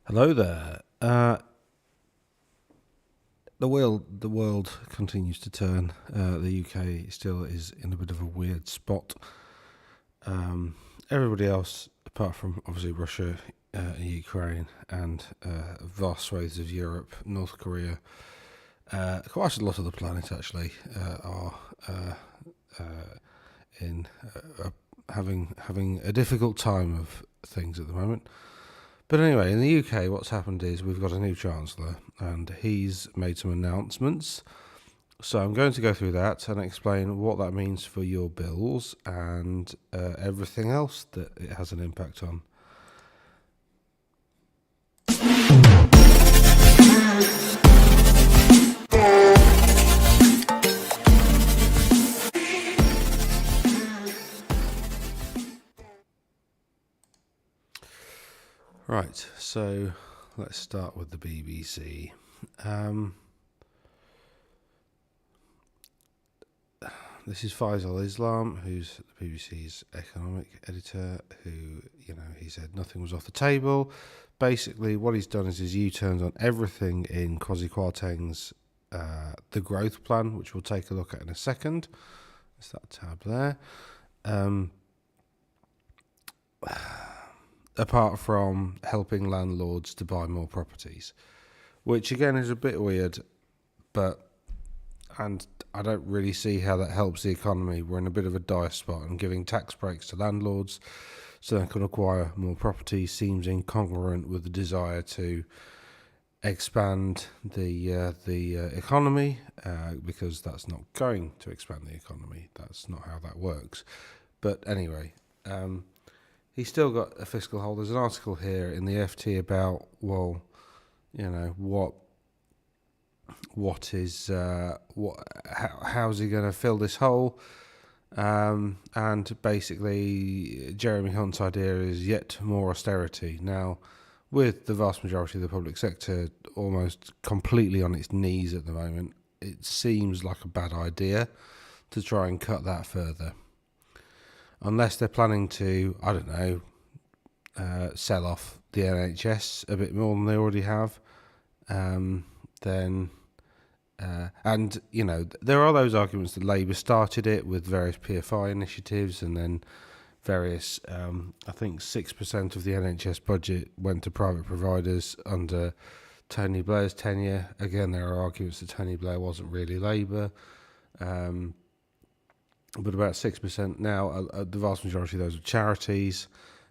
Hello there. The world continues to turn. The UK still is in a bit of a weird spot. Everybody else, apart from obviously Russia, Ukraine, and vast swathes of Europe, North Korea, quite a lot of the planet actually are in having a difficult time of things at the moment. But anyway, in the UK, what's happened is we've got a new Chancellor and he's made some announcements. So I'm going to go through that and explain what that means for your bills and everything else that it has an impact on. Right, so let's start with the BBC. This is Faisal Islam, who's the BBC's economic editor, who, he said nothing was off the table. Basically, what he's done is he's U-turned on everything in Kwasi Kwarteng's The Growth Plan, which we'll take a look at in a second. It's that tab there. Apart from helping landlords to buy more properties, which again is a bit weird, and I don't really see how that helps the economy. We're in a bit of a dire spot, and giving tax breaks to landlords so they can acquire more property seems incongruent with the desire to expand the economy, because that's not going to expand the economy. That's not how that works. But anyway, he's still got a fiscal hole. There's an article here in the FT about, how's he going to fill this hole? And basically, Jeremy Hunt's idea is yet more austerity. Now, with the vast majority of the public sector almost completely on its knees at the moment, it seems like a bad idea to try and cut that further. Unless they're planning to, sell off the NHS a bit more than they already have, then... and, there are those arguments that Labour started it with various PFI initiatives, and then various, 6% of the NHS budget went to private providers under Tony Blair's tenure. Again, there are arguments that Tony Blair wasn't really Labour, but about 6% now. The vast majority of those are charities.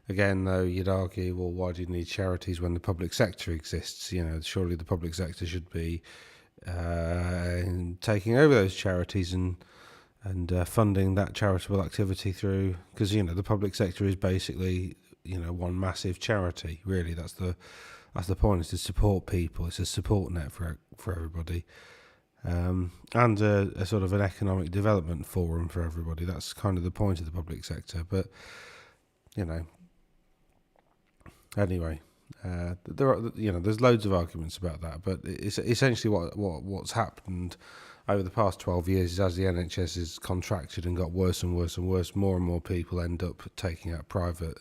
Again, though, you'd argue, well, why do you need charities when the public sector exists? Surely the public sector should be taking over those charities and funding that charitable activity through, because the public sector is basically one massive charity. Really, that's the point. Is to support people. It's a support net for everybody, and a sort of an economic development forum for everybody. That's kind of the point of the public sector. But anyway. There's loads of arguments about that, but it's essentially what's happened over the past 12 years is, as the NHS has contracted and got worse and worse and worse, more and more people end up taking out private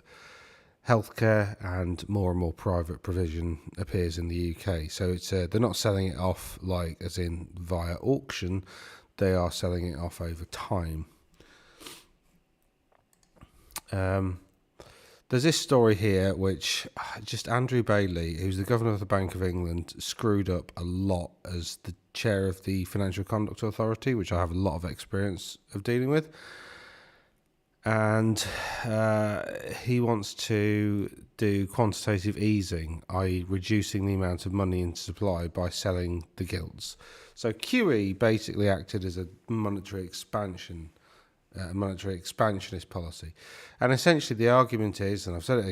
healthcare, and more private provision appears in the UK. So it's they're not selling it off like as in via auction; they are selling it off over time. There's this story here which just Andrew Bailey, who's the governor of the Bank of England, screwed up a lot as the chair of the Financial Conduct Authority, which I have a lot of experience of dealing with. And he wants to do quantitative easing, i.e. reducing the amount of money in supply by selling the gilts. So QE basically acted as a monetary expansionist policy. And essentially the argument is, and I've said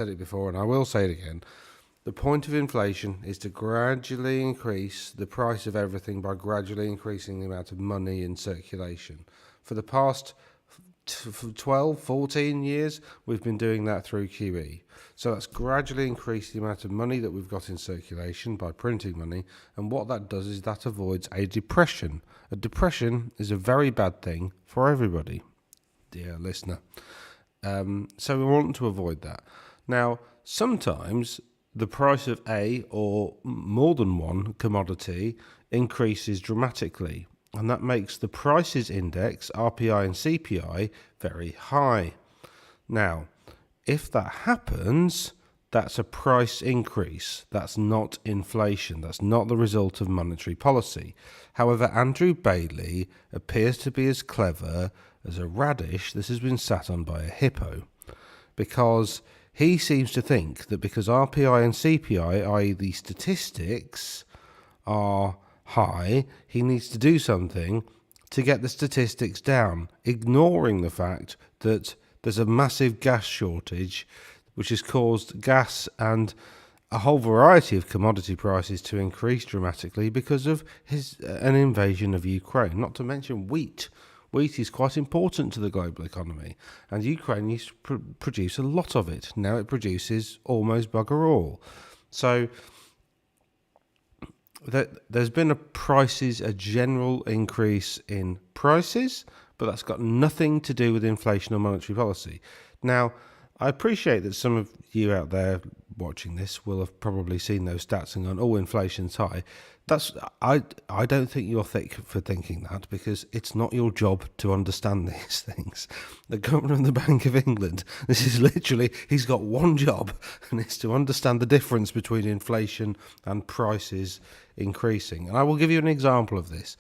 it before, and I will say it again, the point of inflation is to gradually increase the price of everything by gradually increasing the amount of money in circulation. For the past 12, 14 years, we've been doing that through QE. So that's gradually increased the amount of money that we've got in circulation by printing money, and what that does is that avoids a depression. A depression is a very bad thing for everybody, dear listener. So we want to avoid that. Now, sometimes the price of a or more than one commodity increases dramatically, and that makes the prices index, RPI and CPI, very high. Now, if that happens, that's a price increase. That's not inflation. That's not the result of monetary policy. However, Andrew Bailey appears to be as clever as a radish that has been sat on by a hippo, because he seems to think that because RPI and CPI, i.e. the statistics, are high, he needs to do something to get the statistics down, ignoring the fact that there's a massive gas shortage, which has caused gas and a whole variety of commodity prices to increase dramatically because of an invasion of Ukraine, not to mention wheat. Wheat is quite important to the global economy, and Ukraine used to produce a lot of it. Now it produces almost bugger all. So there's been a general increase in prices, but that's got nothing to do with inflation or monetary policy. Now, I appreciate that some of you out there watching this will have probably seen those stats and gone, "Oh, inflation's high." I don't think you're thick for thinking that, because it's not your job to understand these things. The Governor of the Bank of England, this is literally, he's got one job, and it's to understand the difference between inflation and prices increasing. And I will give you an example of this.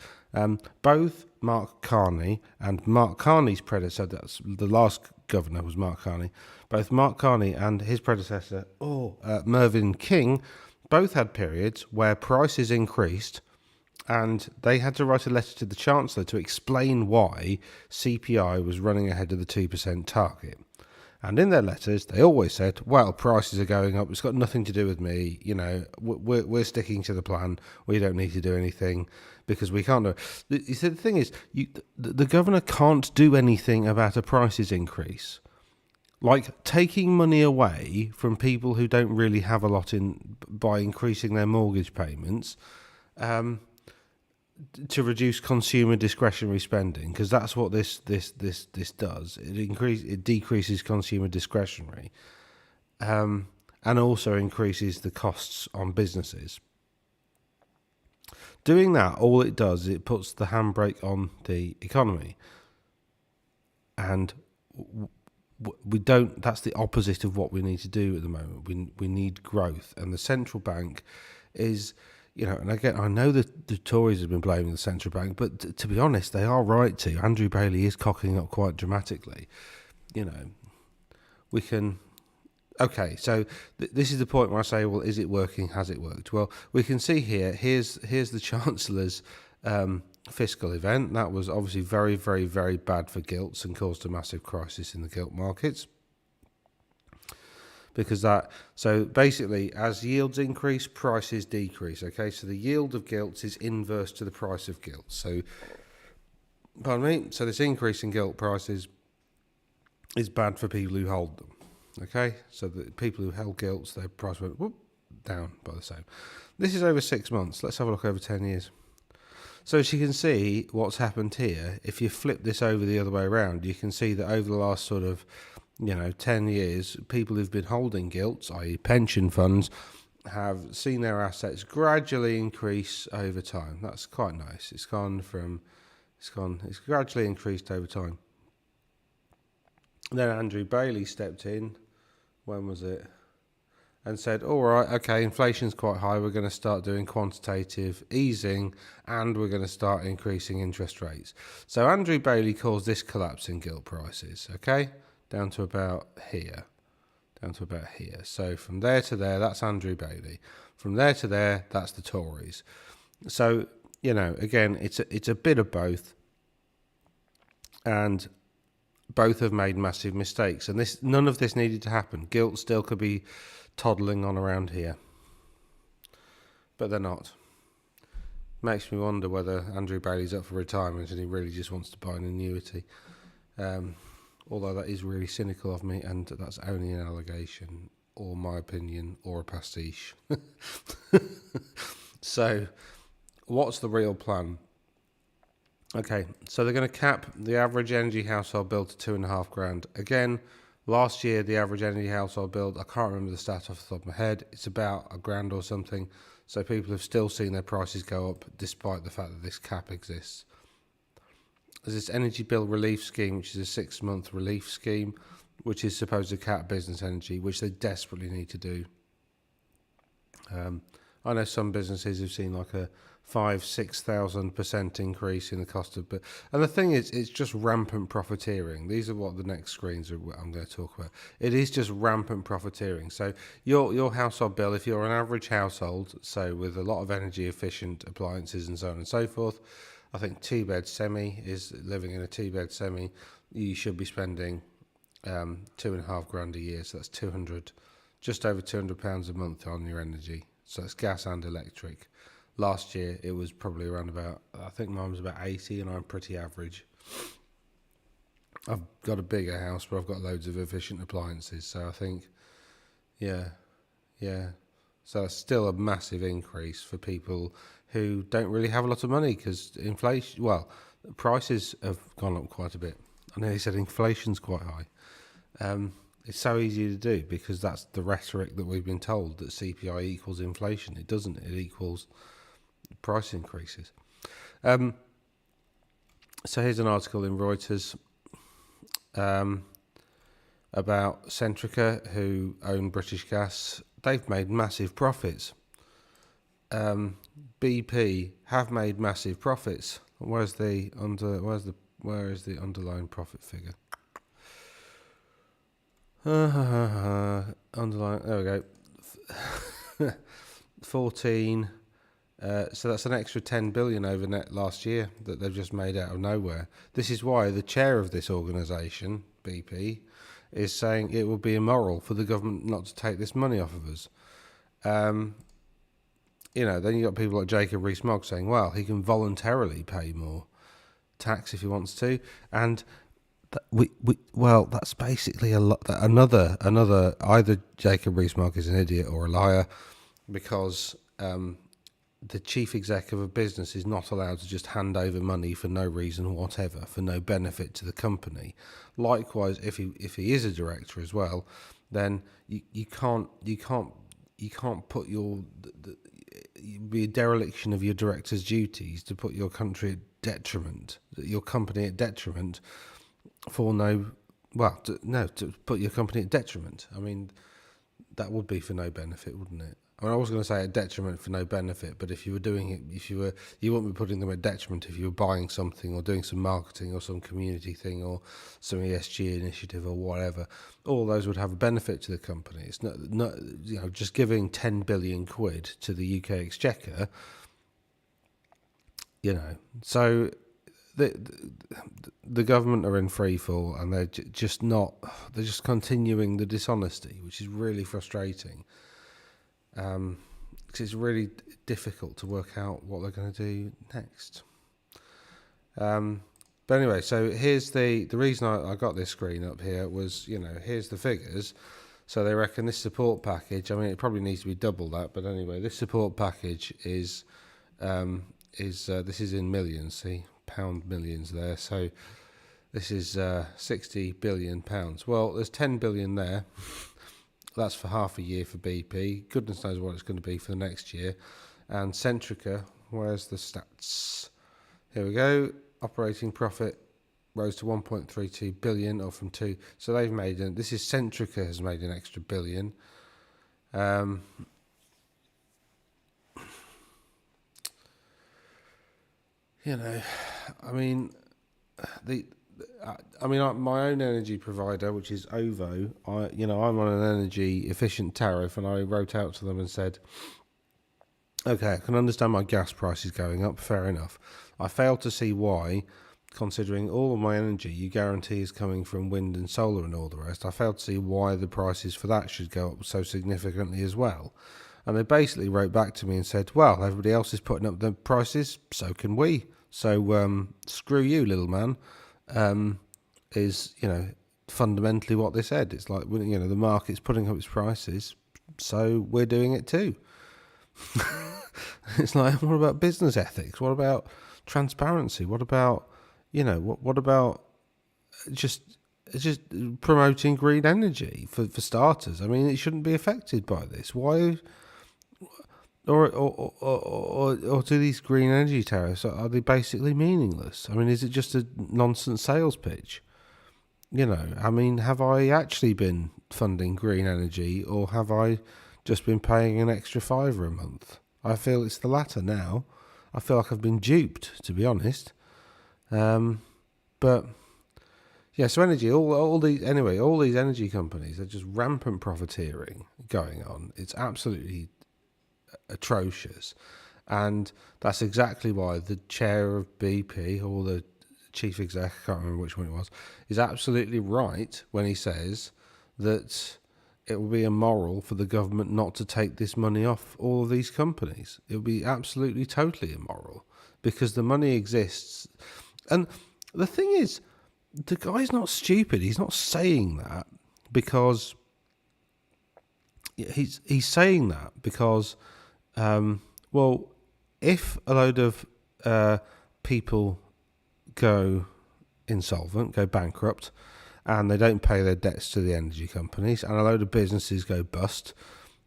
Both Mark Carney and Mark Carney's predecessor, that's the last governor was Mark Carney, both Mark Carney and his predecessor, Mervyn King, both had periods where prices increased, and they had to write a letter to the Chancellor to explain why CPI was running ahead of the 2% target. And in their letters, they always said, well, prices are going up. It's got nothing to do with me. You know, we're sticking to the plan. We don't need to do anything because we can't do it. You see, the thing is, the governor can't do anything about a prices increase. Like taking money away from people who don't really have a lot in by increasing their mortgage payments to reduce consumer discretionary spending, because that's what this does. It decreases consumer discretionary, and also increases the costs on businesses. Doing that, all it does is it puts the handbrake on the economy, and we don't. That's the opposite of what we need to do at the moment. We need growth, and the central bank is, you know, and again, I know that the Tories have been blaming the central bank, but to be honest, they are right to. Andrew Bailey is cocking up quite dramatically. You know, we can. Okay, so this is the point where I say, well, is it working? Has it worked? Well, we can see here. Here's the Chancellor's fiscal event. That was obviously very, very, very bad for gilts and caused a massive crisis in the gilt markets. Because so basically, as yields increase, prices decrease. Okay, so the yield of gilts is inverse to the price of gilts. So, pardon me. So this increase in gilt prices is bad for people who hold them. Okay, so the people who held gilts, their price went down by the same. This is over 6 months. Let's have a look over 10 years. So as you can see, what's happened here, if you flip this over the other way around, you can see that over the last sort of 10 years, people who've been holding gilts, i.e. pension funds, have seen their assets gradually increase over time. That's quite nice. It's gradually increased over time. Then Andrew Bailey stepped in, when was it? And said, all right, okay, inflation's quite high. We're going to start doing quantitative easing, and we're going to start increasing interest rates. So Andrew Bailey caused this collapse in gilt prices, okay? Down to about here. So from there to there, that's Andrew Bailey. From there to there, that's the Tories. So, again, it's a bit of both. And both have made massive mistakes. And none of this needed to happen. Gilt still could be toddling on around here, but they're not. Makes me wonder whether Andrew Bailey's up for retirement and he really just wants to buy an annuity, although that is really cynical of me, and that's only an allegation or my opinion or a pastiche. So what's the real plan? Okay, so they're going to cap the average energy household bill to $2,500. Again, Last year, the average energy household bill, I can't remember the stat off the top of my head, it's about £1,000 or something. So people have still seen their prices go up despite the fact that this cap exists. There's this energy bill relief scheme, which is a 6-month relief scheme, which is supposed to cap business energy, which they desperately need to do. I know some businesses have seen like a 5,000-6,000% increase in the cost of, and the thing is, it's just rampant profiteering. These are what the next screens are. I'm going to talk about. It is just rampant profiteering. So your household bill, if you're an average household, so with a lot of energy efficient appliances and so on and so forth, I think two-bed semi is living in a two-bed semi. You should be spending £2,500 a year. So that's just over £200 a month on your energy. So it's gas and electric. Last year it was probably around about, I think mine was about 80, and I'm pretty average. I've got a bigger house, but I've got loads of efficient appliances. So I think, yeah. So it's still a massive increase for people who don't really have a lot of money because inflation, prices have gone up quite a bit. I know he said inflation's quite high. It's so easy to do because that's the rhetoric that we've been told, that CPI equals inflation. It doesn't. It equals price increases. So here's an article in Reuters about Centrica, who own British Gas. They've made massive profits. BP have made massive profits. Where is the underlying profit figure? Underlying. There we go. 14. So that's an extra 10 billion over net last year that they've just made out of nowhere. This is why the chair of this organisation, BP, is saying it would be immoral for the government not to take this money off of us. Then you got people like Jacob Rees-Mogg saying, well, he can voluntarily pay more tax if he wants to, and that's basically another either Jacob Rees-Mogg is an idiot or a liar, because the chief exec of a business is not allowed to just hand over money for no reason whatever, for no benefit to the company. Likewise, if he is a director as well, then you can't put be a dereliction of your director's duties to put your company at detriment to put your company at detriment. I mean, that would be for no benefit, wouldn't it? I mean, I was going to say a detriment for no benefit, but if you were doing it, you wouldn't be putting them at detriment if you were buying something or doing some marketing or some community thing or some ESG initiative or whatever. All those would have a benefit to the company. It's not just giving 10 billion quid to the UK Exchequer. So the government are in free fall, and they're just continuing the dishonesty, which is really frustrating. Because it's really difficult to work out what they're going to do next. But anyway, so here's the reason I got this screen up here was, here's the figures. So they reckon this support package, I mean, it probably needs to be double that, but anyway, this support package is this is in millions, see, pound millions there. So this is 60 billion pounds. Well, there's 10 billion there. That's for half a year for BP. Goodness knows what it's going to be for the next year. And Centrica, where's the stats? Here we go. Operating profit rose to 1.32 billion, or from 2. So they've made this is Centrica has made an extra billion. I mean, my own energy provider, which is OVO, I'm on an energy efficient tariff, and I wrote out to them and said, okay, I can understand my gas prices going up, fair enough. I fail to see why, considering all of my energy you guarantee is coming from wind and solar and all the rest, I fail to see why the prices for that should go up so significantly as well. And they basically wrote back to me and said, well, everybody else is putting up the prices, so can we. So screw you, little man. Is fundamentally what they said. It's like, the market's putting up its prices, so we're doing it too. It's like, what about business ethics? What about transparency? What about what about just it's just promoting green energy for starters. I mean, it shouldn't be affected by this. Why? Or do these green energy tariffs, are they basically meaningless? I mean, is it just a nonsense sales pitch? I mean, have I actually been funding green energy, or have I just been paying an extra £5 a month? I feel it's the latter now. I feel like I've been duped, to be honest. But yeah, so energy, all these energy companies are just rampant profiteering going on. It's absolutely atrocious, and that's exactly why the chair of BP, or the chief exec, I can't remember which one it was, is absolutely right when he says that it will be immoral for the government not to take this money off all of these companies. It will be absolutely, totally immoral, because the money exists. And the thing is, the guy's not stupid. He's not saying that because he's saying that because well, if a load of people go insolvent, go bankrupt, and they don't pay their debts to the energy companies, and a load of businesses go bust,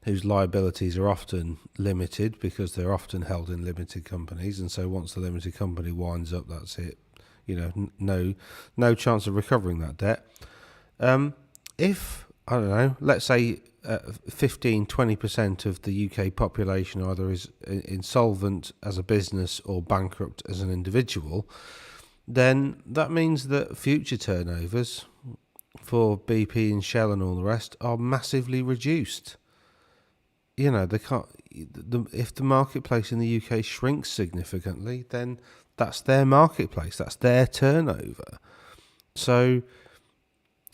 whose liabilities are often limited because they're often held in limited companies, and so once the limited company winds up, that's it. No chance of recovering that debt. If, I don't know, let's say 15-20% of the UK population either is insolvent as a business or bankrupt as an individual, then that means that future turnovers for BP and Shell and all the rest are massively reduced. They can't. If the marketplace in the UK shrinks significantly, then that's their marketplace, that's their turnover. So,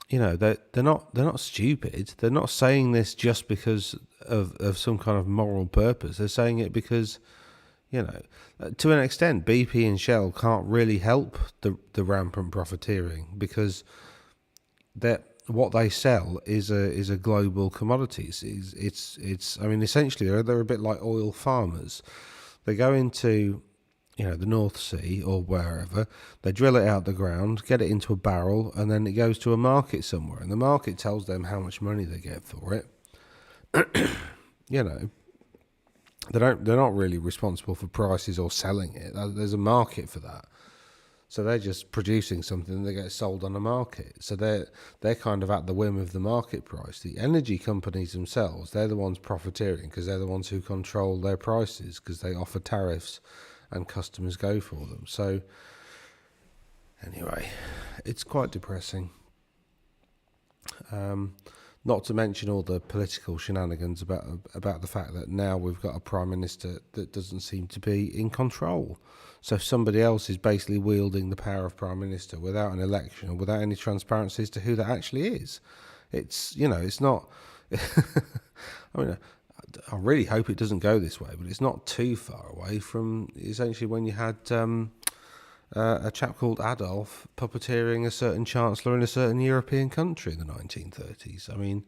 they're not stupid. They're not saying this just because of some kind of moral purpose. They're saying it because, to an extent, BP and Shell can't really help the rampant profiteering, because what they sell is a global commodity. It's I mean, essentially they're a bit like oil farmers. They go into the North Sea or wherever, they drill it out the ground, get it into a barrel, and then it goes to a market somewhere, and the market tells them how much money they get for it. They're not really responsible for prices or selling it. There's a market for that. So they're just producing something that gets sold on the market. So they're kind of at the whim of the market price. The energy companies themselves, they're the ones profiteering because they're the ones who control their prices, because they offer tariffs and customers go for them. So anyway, it's quite depressing. Not to mention all the political shenanigans about the fact that now we've got a prime minister that doesn't seem to be in control. So somebody else is basically wielding the power of prime minister without an election or without any transparency as to who that actually is. It's not. I mean, I really hope it doesn't go this way, but it's not too far away from essentially when you had a chap called Adolf puppeteering a certain chancellor in a certain European country in the 1930s. I mean,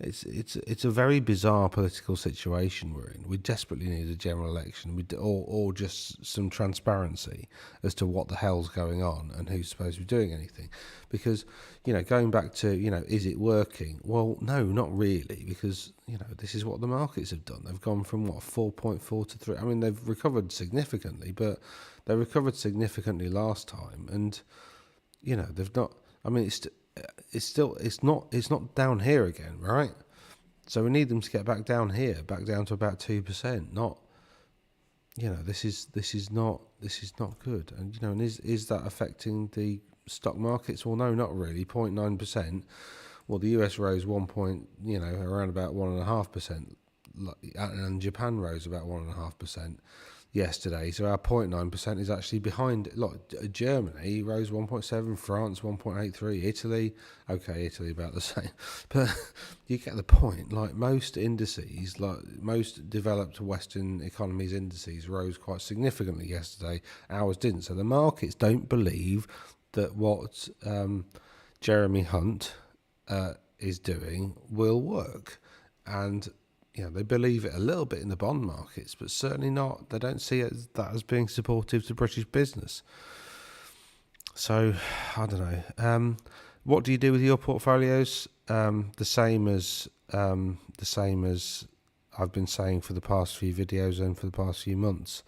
it's a very bizarre political situation we're in. We desperately need a general election, or just some transparency as to what the hell's going on and who's supposed to be doing anything. Because, going back to, is it working? Well, no, not really, because, this is what the markets have done. They've gone from, 4.4 to 3. I mean, they've recovered significantly, but they recovered significantly last time. And, they've not, I mean, it's not down here again, right? So we need them to get back down here, back down to about 2%. Not, this is not good. And and is that affecting the stock markets? Well, no, not really. 0.9%. Well, the US rose around about 1.5%, and Japan rose about 1.5%. Yesterday, so our 0.9% is actually behind. Germany rose 1.7, France 1.83, Italy about the same, but you get the point. Like most indices, like most developed Western economies indices, rose quite significantly yesterday. Ours didn't. So the markets don't believe that what Jeremy Hunt is doing will work, and they believe it a little bit in the bond markets, but certainly not. They don't see that as being supportive to British business. So, I don't know. What do you do with your portfolios? The same as I've been saying for the past few videos and for the past few months.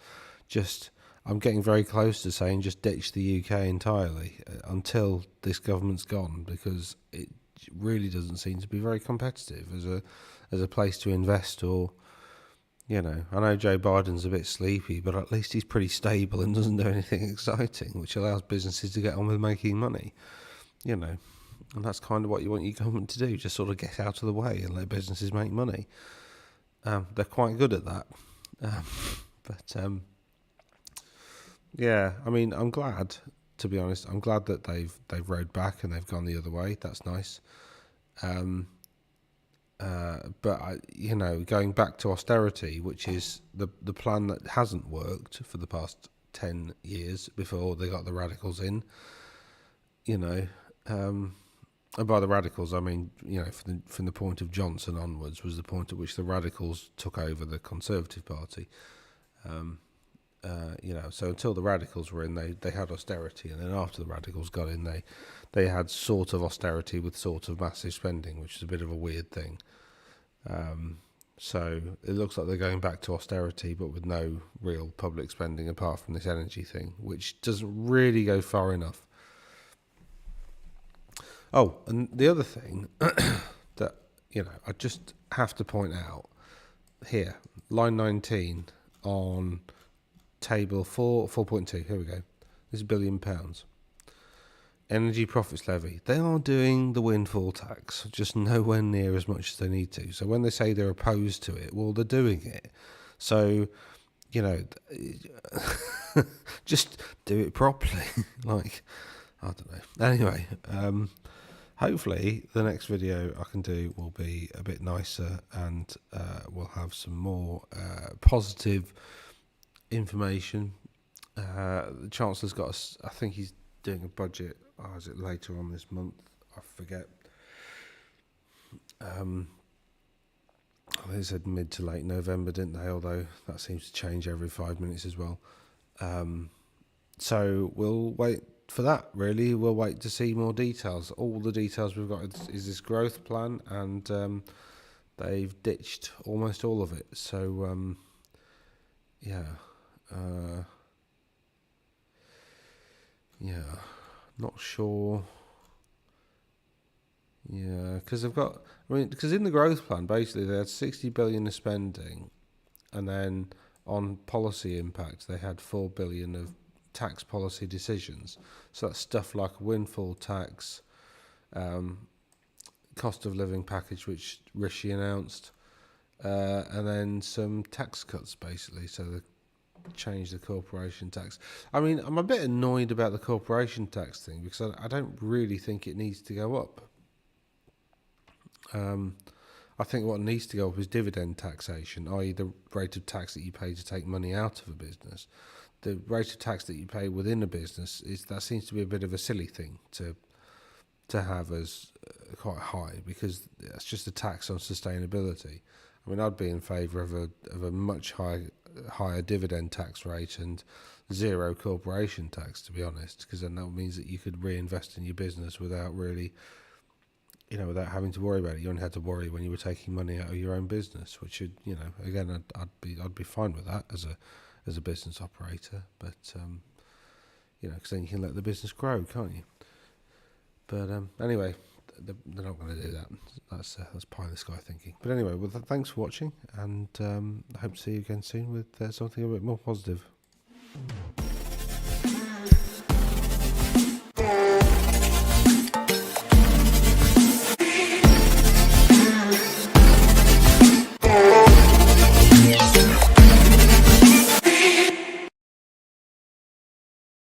I'm getting very close to saying just ditch the UK entirely until this government's gone, because it really doesn't seem to be very competitive as a place to invest. Or, I know Joe Biden's a bit sleepy, but at least he's pretty stable and doesn't do anything exciting, which allows businesses to get on with making money. And that's kind of what you want your government to do, just sort of get out of the way and let businesses make money. They're quite good at that. Yeah, I mean, I'm glad, to be honest. I'm glad that they've rowed back and they've gone the other way. That's nice. But going back to austerity, which is the plan that hasn't worked for the past 10 years before they got the radicals in. And by the radicals, I mean, from the point of Johnson onwards was the point at which the radicals took over the Conservative Party. So until the radicals were in, they had austerity, and then after the radicals got in, they had sort of austerity with sort of massive spending, which is a bit of a weird thing. So it looks like they're going back to austerity, but with no real public spending apart from this energy thing, which doesn't really go far enough. Oh, and the other thing that, I just have to point out here, line 19 on table 4.2, here we go. This is £1 billion. Energy profits levy. They are doing the windfall tax, just nowhere near as much as they need to. So when they say they're opposed to it, well, they're doing it. So, just do it properly. I don't know. Anyway, hopefully the next video I can do will be a bit nicer, and we'll have some more positive information. The Chancellor's got I think he's doing a budget, or is it later on this month? I forget. They said mid to late November, didn't they? Although that seems to change every 5 minutes as well. So we'll wait for that, really. We'll wait to see more details. All the details we've got is this growth plan, and they've ditched almost all of it. So, not sure. Yeah, because in the growth plan, basically they had 60 billion of spending, and then on policy impact they had 4 billion of tax policy decisions. So that's stuff like a windfall tax, cost of living package, which Rishi announced, and then some tax cuts, basically. So they changed the corporation tax. I mean, I'm a bit annoyed about the corporation tax thing, because I don't really think it needs to go up. I think what needs to go up is dividend taxation, i.e. the rate of tax that you pay to take money out of a business. The rate of tax that you pay within a business seems to be a bit of a silly thing to have as quite high, because that's just a tax on sustainability. I mean, I'd be in favour of a much higher dividend tax rate and zero corporation tax, to be honest, because then that means that you could reinvest in your business without really, without having to worry about it. You only had to worry when you were taking money out of your own business, which should, again, I'd be fine with that as a business operator, but because then you can let the business grow, can't you? But anyway, they're not going to do that. That's pie in the sky thinking. But anyway, well, thanks for watching, and I hope to see you again soon with something a bit more positive.